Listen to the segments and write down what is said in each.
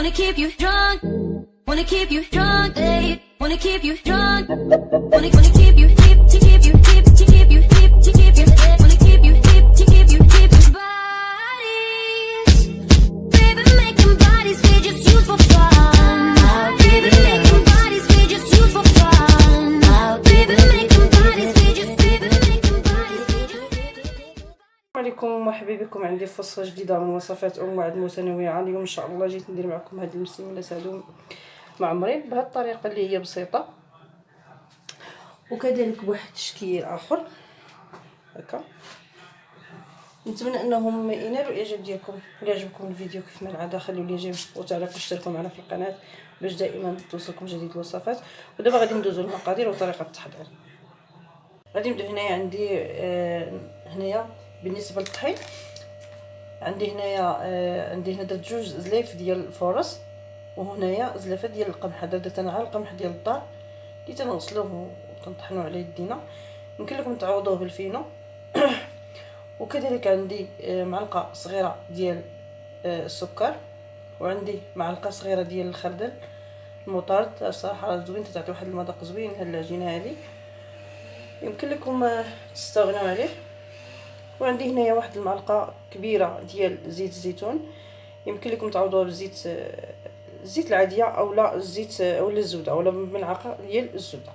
wanna keep you drunk, wanna keep you drunk, hey, wanna keep you drunk, wanna keep you deep, to keep you deep, to keep you deep, to keep you, wanna keep you deep, to keep you deep. Bodies, baby, making bodies we just use for fun. Baby, making bodies we just use for fun. Baby, making bodies we just, baby, making bodies we just. السلام عليكم، مرحبا بكم عندي في وصفه جديده من وصفات موعد متنوعه. اليوم ان شاء الله جيت ندير معكم هاد المسلمين هادو معمرين بهاد الطريقه اللي هي بسيطه وكذلك بواحد التشكيل اخر هكا. نتمنى انهم ينالوا الاعجاب ديالكم. الا عجبكم الفيديو كيف ما العاده خليوا لي جيم وتعليق واشتركوا معنا في القناه باش دائما توصلكم جديد الوصفات. ودابا غادي ندوزو للمقادير وطريقه التحضير. غادي نبدا. هنايا عندي هنايا بالنسبه للطحين عندي هنا درت جوج زلايف ديال الفورص، وهنايا زلافه ديال القمح. درت انا على القمح ديال الدار اللي تنغسلوه وكنطحنوه على يدينا. يمكن لكم تعوضوه بالفينو. وكذلك عندي معلقه صغيره ديال السكر، وعندي معلقه صغيره ديال الخردل المطارد. الصراحه زوين، تعطي واحد المذاق زوين هاد العجينه هذه، يمكن لكم تستغنوا عليه. وعندي هنايا واحد المعلقه كبيره ديال زيت الزيتون، يمكن لكم تعوضوها بالزيت الزيت العاديه او لا الزيت اولا الزبده اولا ملعقه ديال الزبده.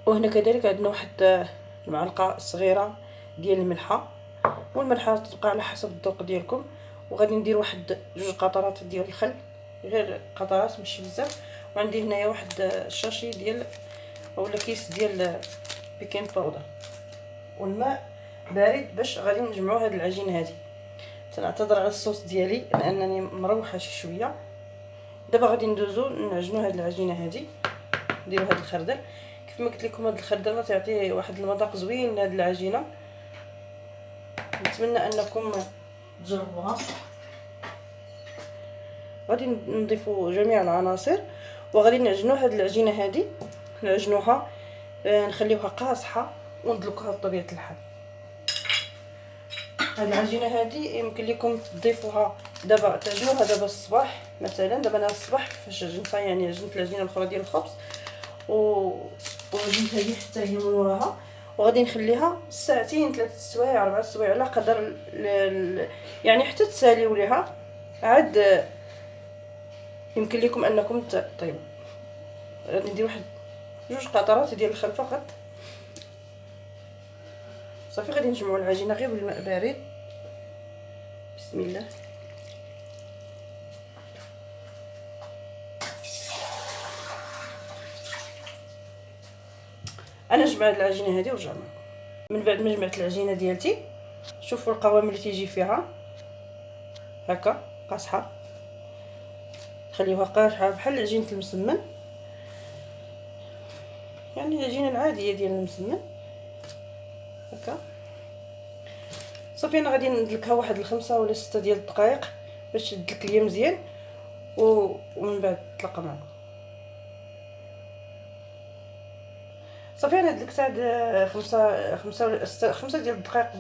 وهنا كذلك عندنا واحد المعلقه صغيره ديال الملحه، والملحه تبقى على حسب الذوق ديالكم. وغادي ندير واحد جوج قطرات ديال الخل، غير قطرات ماشي بزاف. وعندي هنايا واحد الشاشي ديال اولا كيس ديال بيكين باودر، والماء بارد باش غادي نجمعوا هاد العجينه هذه. تنعتذر على الصوت ديالي لانني مروحه شي شويه. دابا غادي ندوزو نعجنوا هاد العجينه هذه. نديروا هاد الخردل كيف ما قلت لكم، هاد الخردل تعطيه واحد المذاق زوين لهاد العجينه. نتمنى انكم تجربوها. غادي نضيفوا جميع العناصر وغادي نعجنوا هاد العجينه هذه. نعجنوها نخليوها قاصحه وندلكوها بطبيعه الحال. هاد العجينه هذه يمكن لكم تضيفوها دابا، تعجنوها دابا الصباح مثلا. دابا انا الصباح فاش عجنتها يعني عجنت العجينه الاخرى ديال الخبز وعجنت هذه حتى هي من وراها، وغادي نخليها ساعتين 3 سوايع 4 سوايع على قدر يعني حتى تساليو ليها عاد. يمكن لكم انكم طيبوا. غادي ندير واحد جوج قطرات ديال الخل فقط صافي. غادي نجمعوا العجينه غير بالماء بارد. بسم الله. انا جمعت العجينه هذه ورجعنا من بعد ما جمعت العجينه ديالتي. شوفوا القوام اللي تيجي فيها هكا قاصحه، خليوها قاصحه بحال عجينه المسمن، يعني العجينه العاديه ديال المسمن هكا. صافي انا غادي ندلكها واحد 5 ولا 6 ديال الدقائق باش تدلك ليا مزيان ومن بعد نتلاقى معكم. صافي انا دلكت عاد 5 ولا 5 ديال الدقائق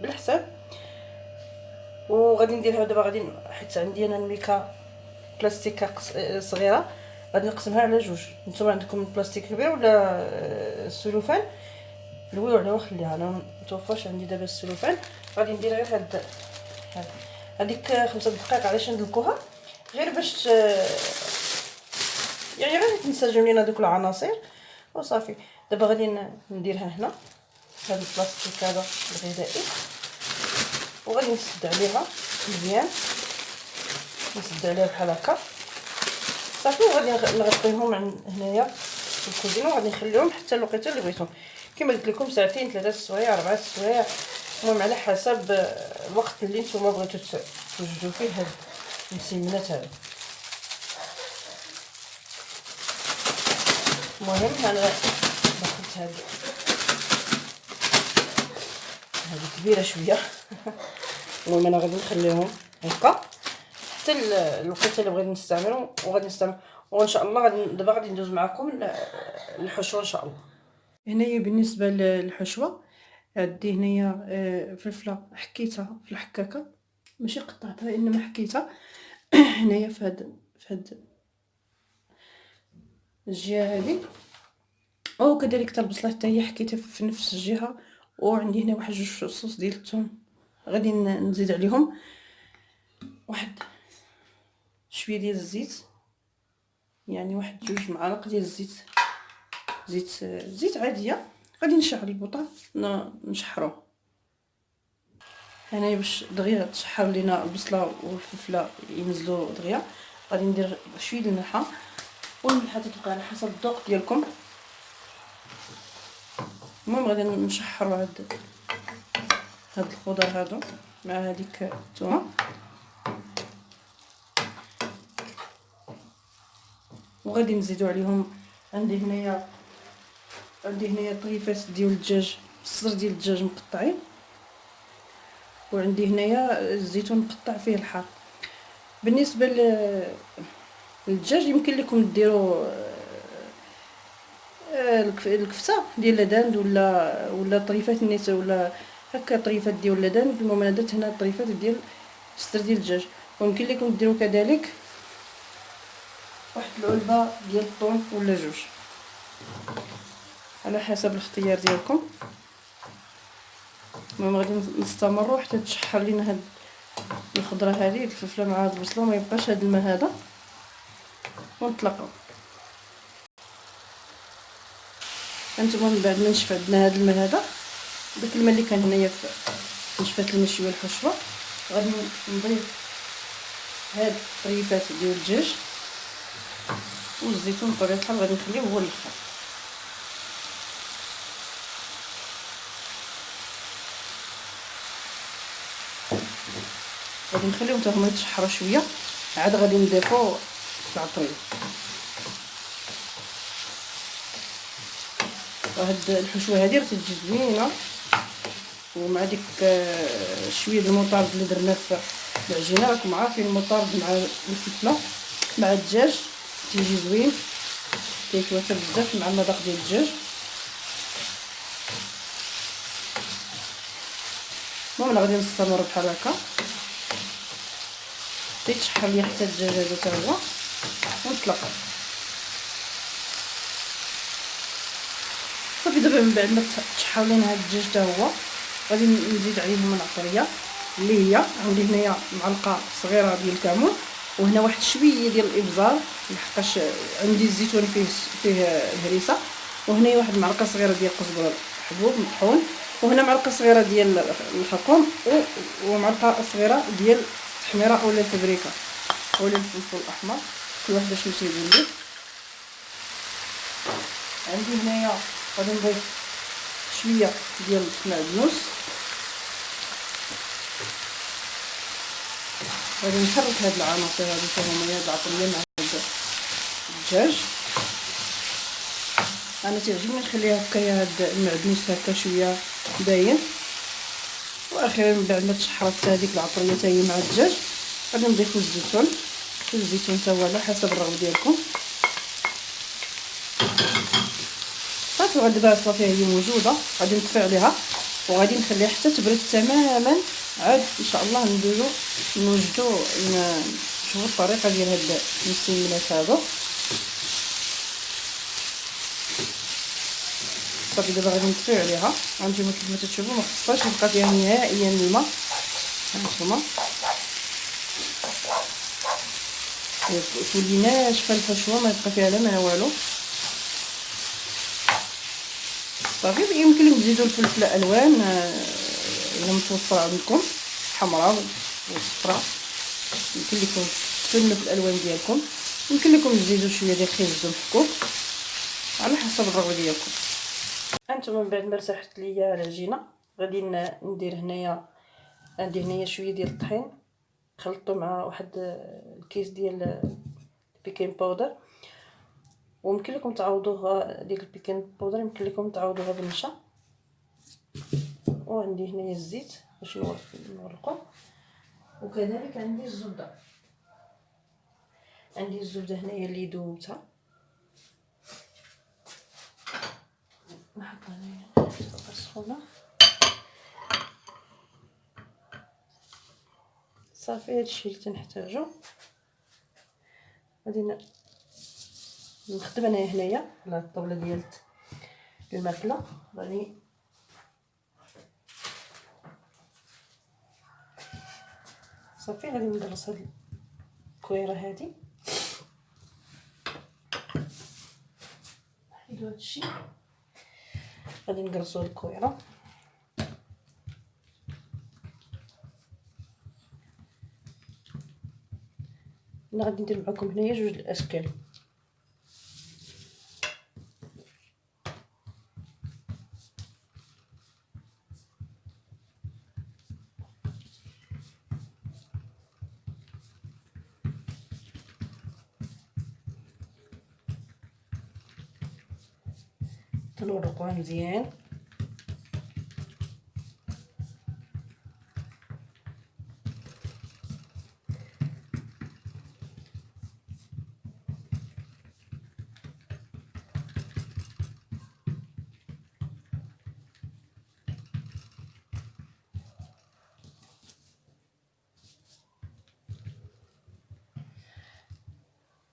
بالحساب. وغادي نديرها دابا. غادي حيت عندي انا الميكا بلاستيكه صغيره، غادي نقسمها على جوج. نتوما عندكم البلاستيك كبير ولا السلوفان لوي عليها وخليها. انا متوفرش عندي دابا السلوفان. غادي ندير غير هذيك 5 دقائق علاش ندلكوها، غير باش يعني غادي تنسجم لينا دوك العناصر وصافي. دابا غادي نديرها هنا هذا البلاستيك هذا الغذائي، وغادي نسد عليها مزيان، نسد عليها بحال هكا صافي. وغادي نغطيهم هنايا في الكوزينه، وغادي نخليهم حتى الوقيته اللي بغيتهم. كما قلت لكم ساعتين 3 سوايع 4 سوايع، المهم على حسب الوقت اللي نتوما بغيتو توجدوا فيه هاد المسمنات هذا. المهم انا دخلت هذه كبيره شويه. المهم انا غادي نخليهم هكا حتى الوقيته اللي بغيت نستعملهم، وغادي نستعمل. وان شاء الله دابا غادي ندوز معكم الحشوه ان شاء الله. هنايا بالنسبه للحشوه عندي هنايا فلفله حكيتها في الحكاكه ماشي قطعتها انما حكيتها هنايا في هاد الجهه هذه. وكذلك حتى البصله حتى هي حكيتها في نفس الجهه. وعندي هنا واحد 2 فصوص ديال الثوم غادي نزيد عليهم واحد شويه ديال الزيت، يعني واحد 2 معالق ديال الزيت، زيت عاديه. غادي نشعل البوطه نشحروه هنايا باش دغيا تشحر لينا البصله والفلفله ينزلوا دغيا. غادي ندير شويه الملحه، والملحه تبقى على حسب الذوق ديالكم. المهم غادي نشحروا هاد الخضر هادو مع هذيك الثومه. وغادي نزيدوا عليهم عندي هنايا طريفات ديال الدجاج، الصدر ديال الدجاج مقطعين، وعندي هنايا الزيتون مقطع فيه الحار. بالنسبه للدجاج يمكن لكم ديروا الكفته ديال لداند ولا طريفات الناس ولا هكا طريفات ديال لداند. المهم انا درت هنا طريفات ديال الصدر ديال الدجاج. ويمكن لكم ديروا كذلك واحد العلبه ديال الطون ولا 2 على حسب الاختيار ديالكم. المهم غادي نستمروا حتى تشحر لينا هاد الخضره هذه الفلفله مع هاد البصله وما يبقاش هاد الماء هذا، ونطلقوا. هانتوما من بعد ما نشف عندنا هاد الماء هذا، داك الماء اللي كان هنايا في نشفات المشويه الحشوه، غادي نضيف هاد الطريفات ديال الدجاج والزيتون بطبيعه الحال غادي نخليه هو الاخر. غادي نخليهم حتى هما يتشحروا شويه، عاد غادي نضيفوا العطريه. وهاد الحشوه هذه راه تجي زوينه، ومع ديك شويه المطارد اللي درنا في العجينه. راكم عارفين المطارد مع الفلفله مع الدجاج تيجي زوين، كيتوافق بزاف مع المذاق ديال الدجاج. المهم غادي نستمر بحال هكا تيتشحر ليا حتى الدجاج هذا حتى هو، ونطلق. صافي دابا من بعد ما تشحر لينا هاد الدجاج حتى هو، غادي نزيد عليهم العطريه اللي هي عندي هنايا معلقه صغيره ديال الكمون، وهنا واحد شويه ديال الابزار لحقاش عندي الزيتون فيه الهريسه، وهنايا واحد المعلقه صغيره ديال القزبر حبوب مطحون، وهنا معلقه صغيره ديال الخرقوم، ومعلقه صغيره ديال التحميره اولا الفبريكه اولا الفلفل الاحمر، كل واحد شنو تيقول ليه. عندي هنايا غادي نضيف شويه ديال المعدنوس، غادي نحرك هاد العناصر هادو حتى هما العطريه مع هاد الدجاج. انا تعجبني نخليها هكايا هاد المعدنوس هكا شويه باين. واخيرا من بعد ما تشحرت هذيك العطريه حتى هي مع الدجاج، غادي نضيفوا الزيتون حتى هو على حسب الرغبه ديالكم. صافي غادي دابا صافي هي موجوده، غادي نطفي عليها وغادي نخليها حتى تبرد تماما. عاد ان شاء الله نوجدوا نشوفوا الطريقه ديال هاد المسمنات هادو. صافي دابا غادي نطفي عليها. هانتوما كيف ما تشوفوا ما خصهاش يبقى فيها نهائيا الماء. هانتوما تولي ناشفه الحشوه، ما يبقى فيها لا ما والو. صافي يمكن لكم تزيدوا الفلفل الوان الا متوفره عندكم، حمراء وصفراء، يمكن لكم تفنوا في الالوان ديالكم. يمكن لكم تزيدوا شويه ديال الخبز محكوك على حسب الرغبه ديالكم. انتما من بعد ما رتاحت ليا العجينه، غادي ندير هنايا، عندي هنايا شويه ديال الطحين خلطته مع واحد الكيس ديال البيكين باودر، ويمكن لكم تعوضوها ديك البيكين باودر يمكن لكم تعوضوها بالنشا. وعندي هنايا الزيت باش نورقو، وكذلك عندي الزبده. عندي الزبده هنايا اللي ذوبتها، نحطها هنايا سخونه. صافي هادشي اللي تنحتاجو. غادي نخدم انايا هنايا على الطاوله ديال الماكله. غادي صافي غادي ندرس هاد الكويره هادي، نحيدو هادشي. غادي نقرصو هاد الكويره. انا غادي ندير معكم هنايا جوج الاشكال. تنورقوها مزيان.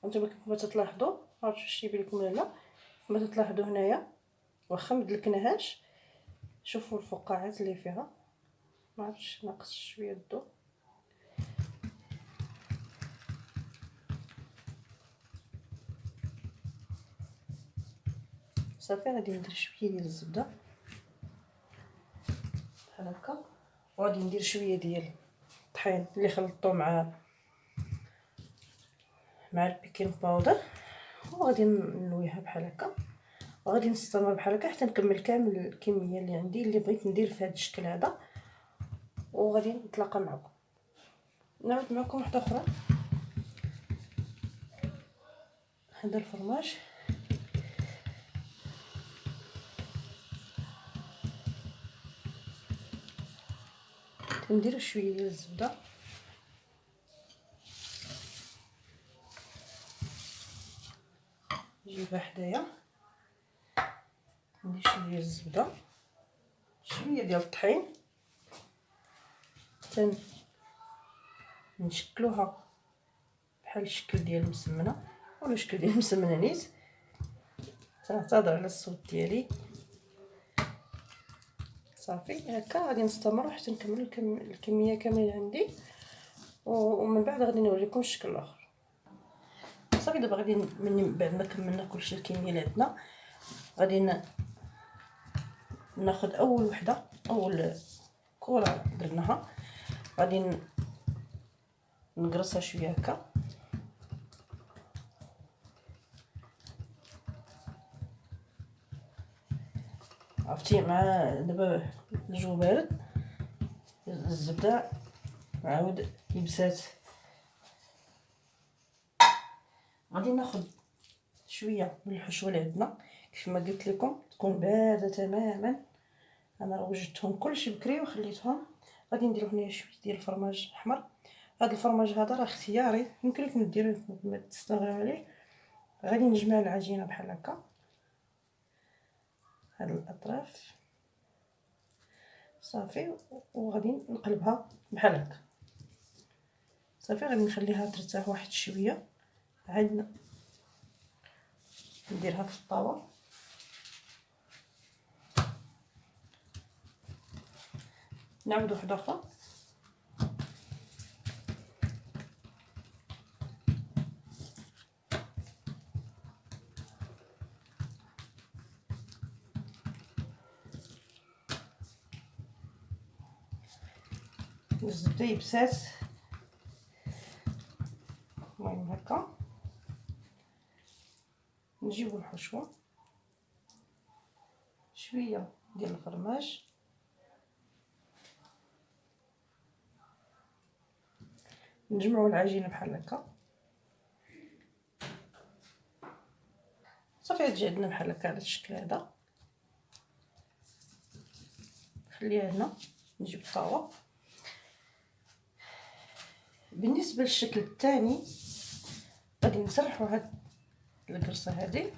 وانتم كما تلاحظوا، عرفتوا واش يبان لكم ولا لا، كما تلاحظوا هنايا واخا مدلكناهاش، شوفوا الفقاعات اللي فيها، ما عرفتش ناقص شويه الضوء. صافي غادي ندير شويه ديال الزبده بحال هكا، وغادي ندير شويه ديال الطحين اللي خلطته مع البيكين باودر، وغادي نلويها بحال هكا، وغادي نستمر بحال هكا حتى نكمل كامل الكميه اللي عندي اللي بغيت ندير في هذا الشكل هذا. وغادي نتلاقى معكم، نعاود معكم وحده اخرى. هذا الفرماج ندير شويه ديال الزبده، نجيبها حدايا، ندير شويه ديال الزبده، شويه ديال الطحين، نشكلوها بحال الشكل ديال المسمنه ولا الشكل ديال المسمنه نيت. تنعتذر على الصوت ديالي. صافي هكا غادي نستمر حتى نكمل الكميه كامله عندي، ومن بعد غادي نوريكم الشكل الاخر. صافي دابا غادي من بعد ما كملنا كلشي الكميه اللي عندنا، غادي ناخذ اول وحده، اول كره درناها، غادي نقرصها شويه هكا، عرفتي مع دابا الجو بارد، الزبده عاود يبسات. غادي ناخذ شويه من الحشوه اللي عندنا، كيف ما قلت لكم تكون بارده تماما. انا راه وجدتهم كلشي بكري وخليتهم. غادي نديرو هنا شويه ديال الفرماج الاحمر. هذا الفرماج هذا راه اختياري، يمكن لكم ديروه ما تستغناو عليه. غادي نجمع العجينه بحال هكا، هاد الاطراف صافي، وغادي نقلبها بحال هكا. صافي غادي نخليها ترتاح واحد شويه، عاد نديرها في الطاوه. نعاود وحده اخرى. الزبده يبسات، المهم هكا. نجيبو الحشوه، شويه ديال الفرماج، نجمعوا العجينه بحال هكا. صافي تجي عندنا بحال هكا على الشكل هذا. خليها هنا، نجيب الطاوه. بالنسبه للشكل الثاني غادي نسرحوا هاد القرصه هذه.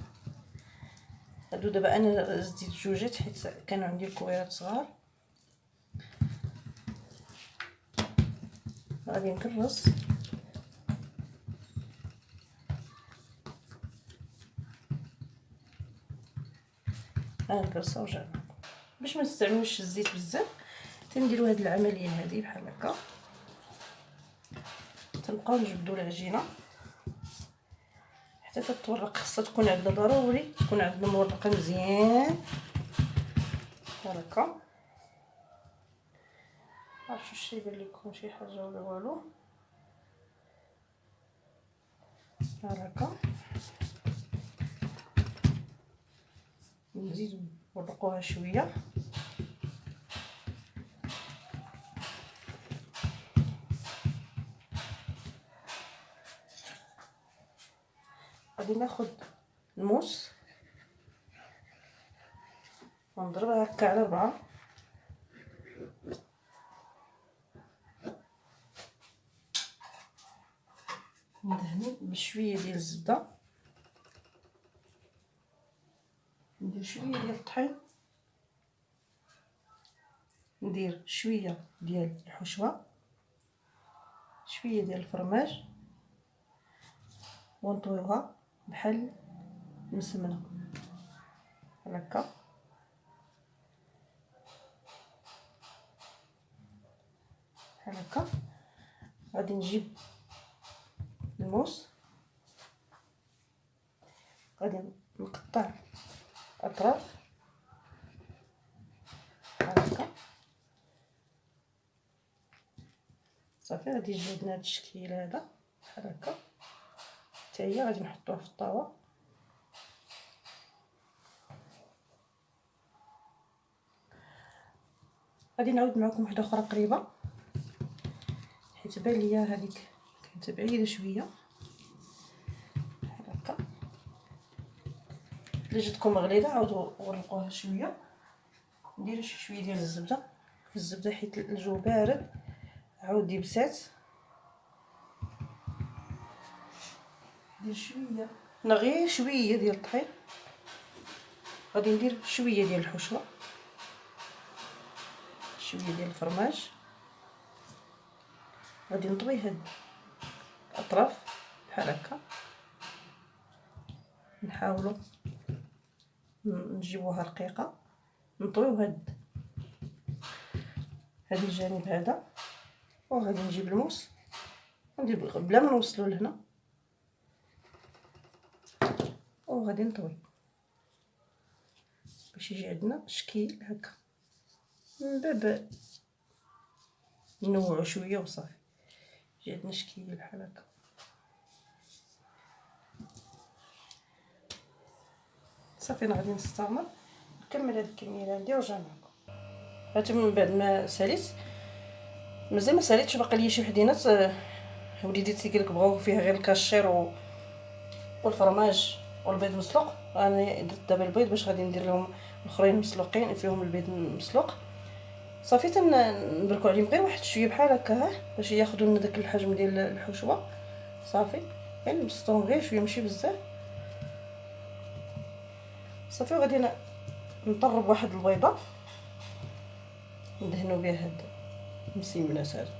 هادو دابا انا زديت جوجات حيت كانوا عندي الكويرات صغار. غادي نكرس نكرسها ورجع معكم. باش ما نستعملوش الزيت بزاف تنديروا هاد العمليه هذه بحال هكا، تنبقاو نجبدوا العجينه حتى تتورق. خاصها تكون عندنا ضروري تكون عندنا مورقه مزيان بحال هكا. عرفتوا واش يبان لكم شي حاجه ولا والو؟ بحال هكا نزيدو نورقوها شويه. غادي ناخذ الموس ونضربها هكا على 4، ندهنو بشويه ديال الزبده، ندير شويه ديال الطحين، ندير شويه ديال الحشوه، شويه ديال الفرماج، ونطويوها بحال المسمنه بحال هكا. بحال هكا غادي نجيب الموس، غادي نقطع اطراف بحال هكا صافي. غادي يجي عندنا هاد الشكل هذا بحال هكا، حتى هي غادي نحطوها في الطاوه. غادي نعاود معكم وحده اخرى قريبه حيت بان ليا هذيك كانت بعيده شويه بحال هكا. الا جاتكم غليظه عاودوا غرقوها شويه. ندير شويه ديال الزبده حيت الجو بارد عاود يبسات. ندير شويه غير شويه ديال الطحين، غادي ندير شويه ديال الحشوه، شويه ديال الفرماج. غادي نطوي هاد الاطراف بحال هكا، نحاولوا نجيبوها رقيقه. نطويو هاد الجانب هذا، وغادي نجيب الموس وندير بلا ما نوصلوا لهنا، وغادي نطوي باش يجي عندنا شكل هكا. من باب ننوعو شويه وصافي يجي عندنا شكل بحال هكا. صافي انا غادي نستمر نكمل هاد الكميه اللي عندي ونرجع معكم. هانتوما من بعد ما ساليت مازال ما ساليتش، باقي ليا شي وحدينات. وليدي تيقولك بغاو فيها غير الكاشير والفرماج والبيض مسلوق. انا درت دابا البيض باش غادي ندير لهم الاخرين مسلوقين فيهم البيض مسلوق. صافي تنبركو عليهم غير واحد شويه بحال هكا باش ياخذوا لنا داك الحجم ديال الحشوه. صافي يعني نبسطوهم غير شويه ماشي بزاف. صافي غادي نطرب واحد البيضه ندهنوا بها هاد المسيمنات هادو.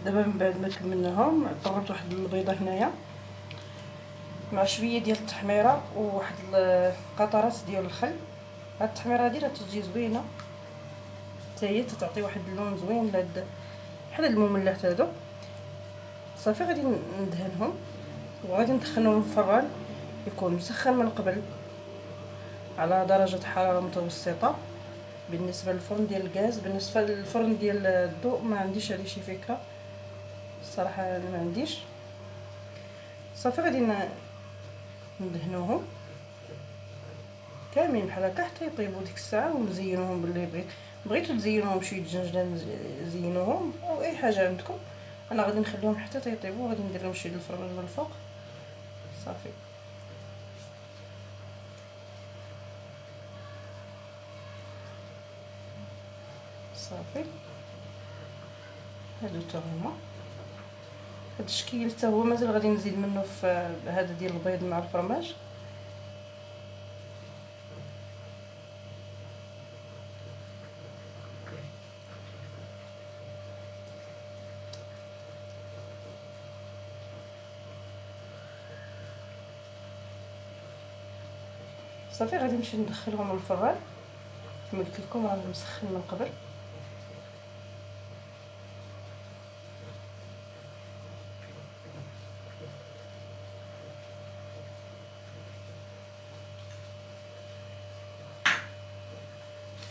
دابا من بعد ما كملناهم طربت واحد البيضه هنايا مع شويه ديال التحميره وواحد القطرات ديال الخل. هاد التحميره هادي راه تجي زوينه حتى هي تعطي واحد اللون زوين لهاد بحال هاد المملحات هادو. صافي غادي ندهنهم وغادي ندخلهم الفران يكون مسخن من قبل على درجه حراره متوسطه. بالنسبه للفرن ديال الغاز، بالنسبه للفرن ديال الضوء ما عنديش عليه شي فكره الصراحه، انا ما عنديش. صافي غادي ندهنوهم كاملين بحال هكا حتى يطيبوا ديك الساعه، ونزينوهم باللي بغيتو تزينوهم بشويه الجنجله زينوهم او اي حاجه عندكم. انا غادي نخليهم حتى يطيبوا وغادي ندير لهم شويه الفرماج من الفوق. صافي صافي هادو تا هما. هاد الشكل حتى هو مازال غادي نزيد منه في هذا ديال البيض مع الفرماج. صافي غادي نمشي ندخلهم للفران كما قلت لكم راه مسخن من قبل.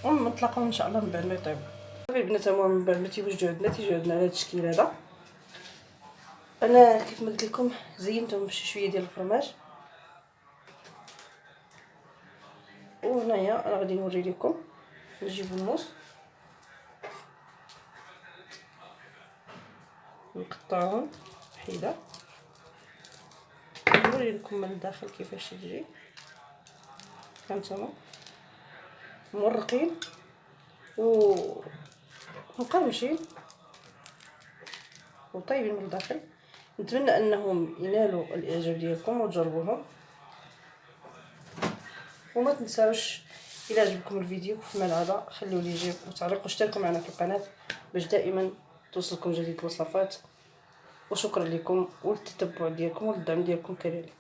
ونطلقهم ان شاء الله من بعد ما يطيبوا. صافي البنات هما من بعد ما تيوجدوا عندنا تيجيو عندنا على هذا التشكيل هذا. انا كيف ما قلت لكم زينتهم بشي شويه ديال الفرماج. وهنايا راه غادي نوري لكم نجيب الموس نقطعهم حيده نوري لكم من الداخل كيفاش تجي. هانتوما مورقين و مقرمشين وطيبين من الداخل. نتمنى انهم ينالوا الاعجاب ديالكم وتجربوهم. وما تنساوش الى عجبكم الفيديو كما العاده خليوا لي جيم وتعليق واشتركوا معنا في القناه باش دائما توصلكم جديد الوصفات. وشكرا لكم وللتتبع ديالكم والدعم ديالكم كذلك.